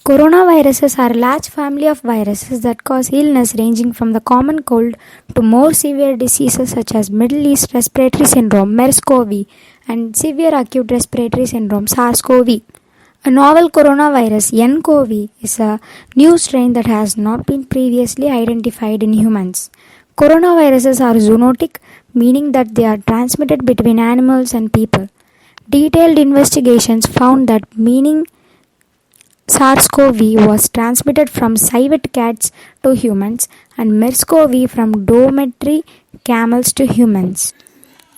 Coronaviruses are a large family of viruses that cause illness ranging from the common cold to more severe diseases such as Middle East Respiratory Syndrome MERS-CoV and severe acute respiratory syndrome SARS-CoV. A novel coronavirus nCoV is a new strain that has not been previously identified in humans. Coronaviruses are zoonotic, meaning that they are transmitted between animals and people. Detailed investigations found that meaning SARS-CoV was transmitted from civet cats to humans and MERS-CoV from dormitory camels to humans.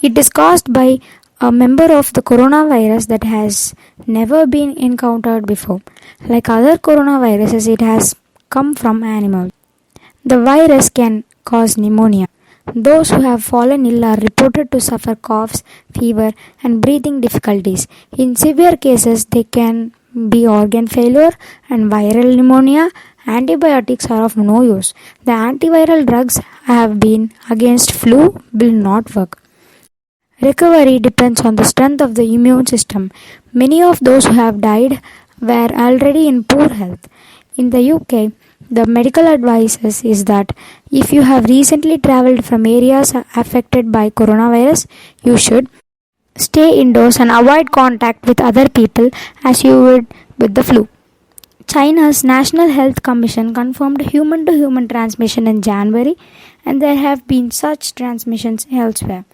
It is caused by a member of the coronavirus that has never been encountered before. Like other coronaviruses, it has come from animals. The virus can cause pneumonia. Those who have fallen ill are reported to suffer coughs, fever, and breathing difficulties. In severe cases, they can be organ failure and viral pneumonia. Antibiotics are of no use. The antiviral drugs have been against flu will not work. Recovery depends on the strength of the immune system. Many of those who have died were already in poor health. In the UK, the medical advice is that if you have recently traveled from areas affected by coronavirus, you should stay indoors and avoid contact with other people as you would with the flu. China's National Health Commission confirmed human to human transmission in January, and there have been such transmissions elsewhere.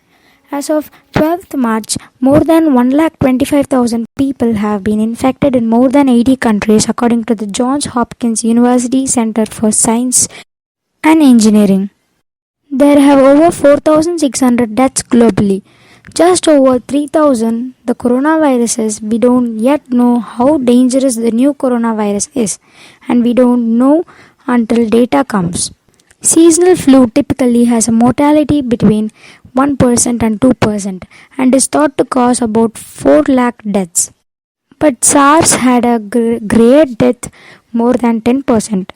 As of 12th March, more than 125,000 people have been infected in more than 80 countries, according to the Johns Hopkins University Center for Science and Engineering. There have over 4,600 deaths globally. Just over 3,000 the coronaviruses. We don't yet know how dangerous the new coronavirus is, and we don't know until data comes. Seasonal flu typically has a mortality between 1% and 2% and is thought to cause about 4 lakh deaths. But SARS had a great death more than 10%.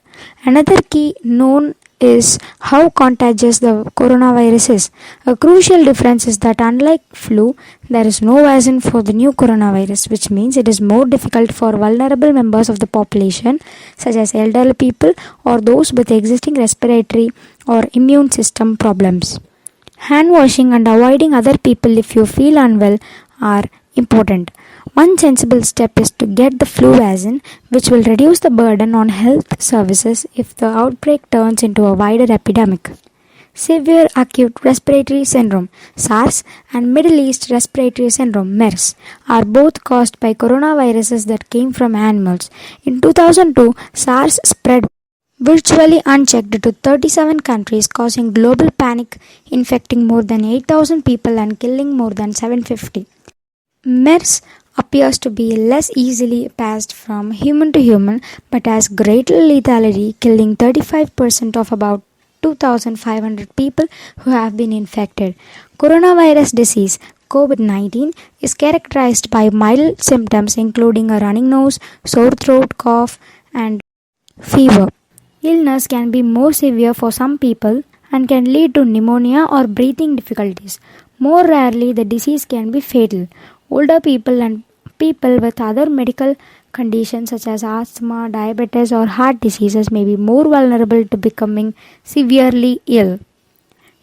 Another key known is how contagious the coronavirus is. A crucial difference is that unlike flu, there is no vaccine for the new coronavirus, which means it is more difficult for vulnerable members of the population, such as elderly people or those with existing respiratory or immune system problems. Hand washing and avoiding other people if you feel unwell are important. One sensible step is to get the flu vaccine, which will reduce the burden on health services if the outbreak turns into a wider epidemic. Severe acute respiratory syndrome (SARS) and Middle East Respiratory Syndrome (MERS) are both caused by coronaviruses that came from animals. In 2002, SARS spread virtually unchecked to 37 countries, causing global panic, infecting more than 8,000 people and killing more than 750. MERS appears to be less easily passed from human to human but has greater lethality, killing 35% of about 2,500 people who have been infected. Coronavirus disease COVID-19 is characterized by mild symptoms including a running nose, sore throat, cough, and fever. Illness can be more severe for some people and can lead to pneumonia or breathing difficulties. More rarely, the disease can be fatal. Older people and people with other medical conditions such as asthma, diabetes, or heart diseases may be more vulnerable to becoming severely ill.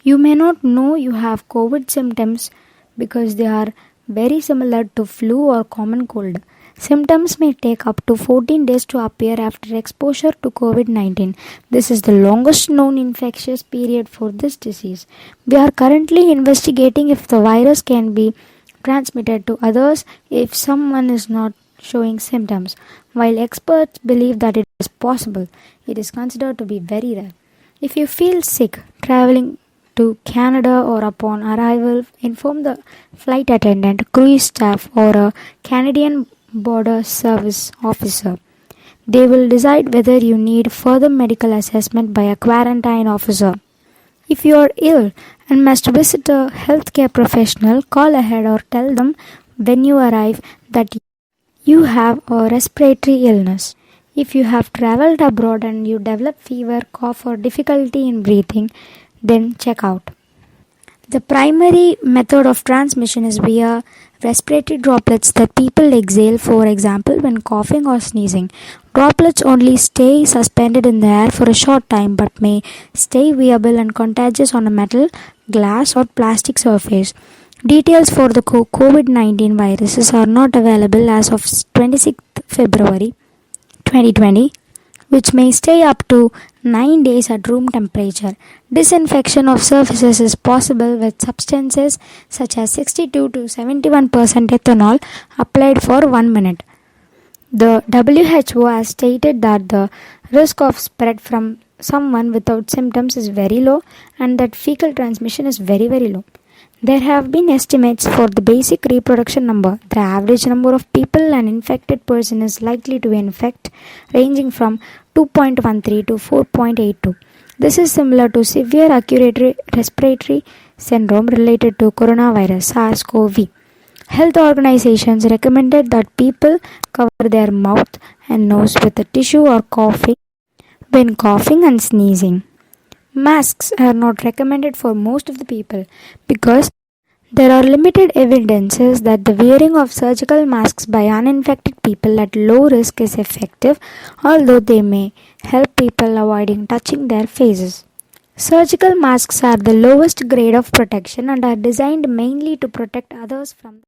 You may not know you have COVID symptoms because they are very similar to flu or common cold. Symptoms may take up to 14 days to appear after exposure to COVID-19. This is the longest known infectious period for this disease. We are currently investigating if the virus can be transmitted to others if someone is not showing symptoms. While experts believe that it is possible, it is considered to be very rare. If you feel sick traveling to Canada or upon arrival, inform the flight attendant, cruise staff, or a Canadian Border Service officer. They will decide whether you need further medical assessment by a quarantine officer. If you are ill and must visit a healthcare professional, call ahead or tell them when you arrive that you have a respiratory illness. If you have traveled abroad and you develop fever, cough, or difficulty in breathing, then check out. The primary method of transmission is via respiratory droplets that people exhale, for example, when coughing or sneezing. Droplets only stay suspended in the air for a short time but may stay viable and contagious on a metal, glass, or plastic surface. Details for the COVID-19 viruses are not available as of 26th February 2020, which may stay up to 9 days at room temperature. Disinfection of surfaces is possible with substances such as 62 to 71% ethanol applied for 1 minute. The WHO has stated that the risk of spread from someone without symptoms is very low and that fecal transmission is very, very low. There have been estimates for the basic reproduction number. The average number of people an infected person is likely to infect ranging from 2.13 to 4.82. This is similar to severe acute respiratory syndrome related to coronavirus SARS-CoV. Health organizations recommended that people cover their mouth and nose with a tissue or coughing when coughing and sneezing. Masks are not recommended for most of the people because there are limited evidences that the wearing of surgical masks by uninfected people at low risk is effective, although they may help people avoiding touching their faces. Surgical masks are the lowest grade of protection and are designed mainly to protect others from